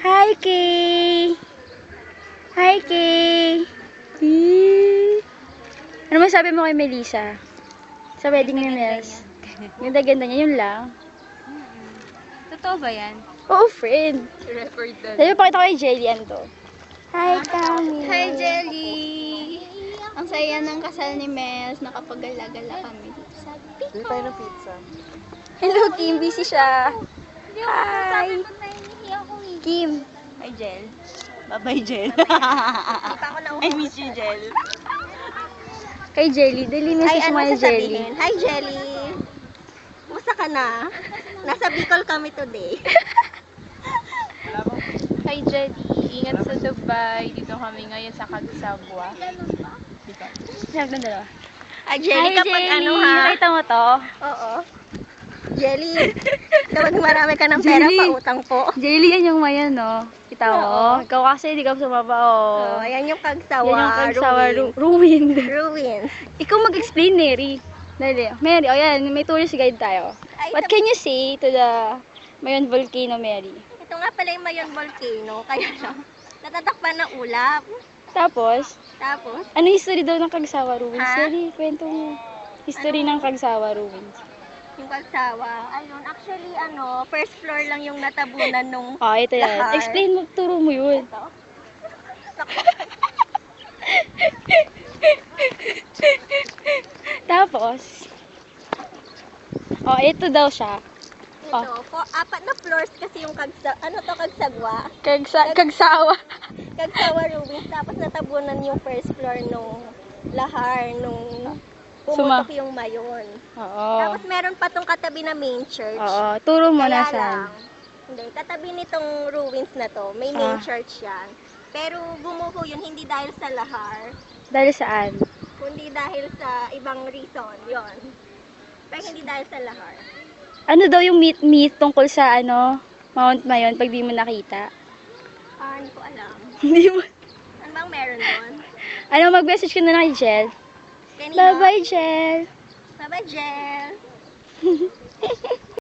Hi, Kay! Hi, Kay! Ano masabi mo kay Melissa? Sa wedding ni Mels? Ganda-ganda niya, yun lang. Totoo ba yan? Oo, friend. Record doon. Sabi, pakita ko kay Jelly to. Hi, Kami! Hi, Jelly! Ang saya ng kasal ni Mels. Nakapagala-gala kami dito sa Bili tayo ng pizza. Hello, Kim. Busy siya. Hi! Kim. Hi, Jel. Bye-bye, Jel. Kita ko na I miss you, Jel. Kay Jelly. Dali message mo kay Jelly. Hi, Jelly. Kumusta ka na? Nasa Bicol kami today. Hi, Jelly. Ingat sa Dubai. Dito kami ngayon sa Cagsagua. Sabi ng dalawa. Hi, Jelly. Hi, Kapag Jelly. ano ha? Nakita mo to? Oo. Jelly. Kapag marami ka ng pera, Jelly. pautang po. Jelly, yan yung mayan, no? Kita mo? Oo. Ikaw kasi, di ka sumaba, oh. Ayan yung Yan Kagsawa. yung Kagsawa ruined. Ruins. Ikaw mag-explain, Mary. Dali. Mary, oh yan, may tourist guide tayo. Ay, What can you say to the Mayon Volcano, Mary? Ito nga pala yung Mayon Volcano. Kaya lang, natatakpan ng ulap. Tapos, Tapos, ano history daw ng Kagsawa Ruins? Ha? Mary, kwento mo. History ng Kagsawa Ruins. yung Kagsawa, ayun, actually, first floor lang yung natabunan nung Oh, ito yan. lahar. Explain mo, turo mo yun. Ito. Tapos, oh, ito daw siya. Ito, apat na floors kasi yung Kagsagwa. Kagsawa. Kagsawa Ruins. Tapos natabunan yung first floor nung lahar, nung pumutok yung Mayon. Oo. Tapos meron pa tong katabi na main church. Oo, turo mo na Kaya saan. lang, hindi, katabi nitong ruins na to, may main Ah. church yan. Pero bumuho yun hindi dahil sa lahar, Dahil saan? kundi dahil sa ibang reason, yon. Pero hindi dahil sa lahar. Ano daw yung myth tungkol sa Mount Mayon pag di mo nakita? Hindi ko alam. Hindi mo. Ano bang meron doon? Mag-message ka na lang kay Jel. Kanino? Bye-bye, Jel. Bye-bye, Jel.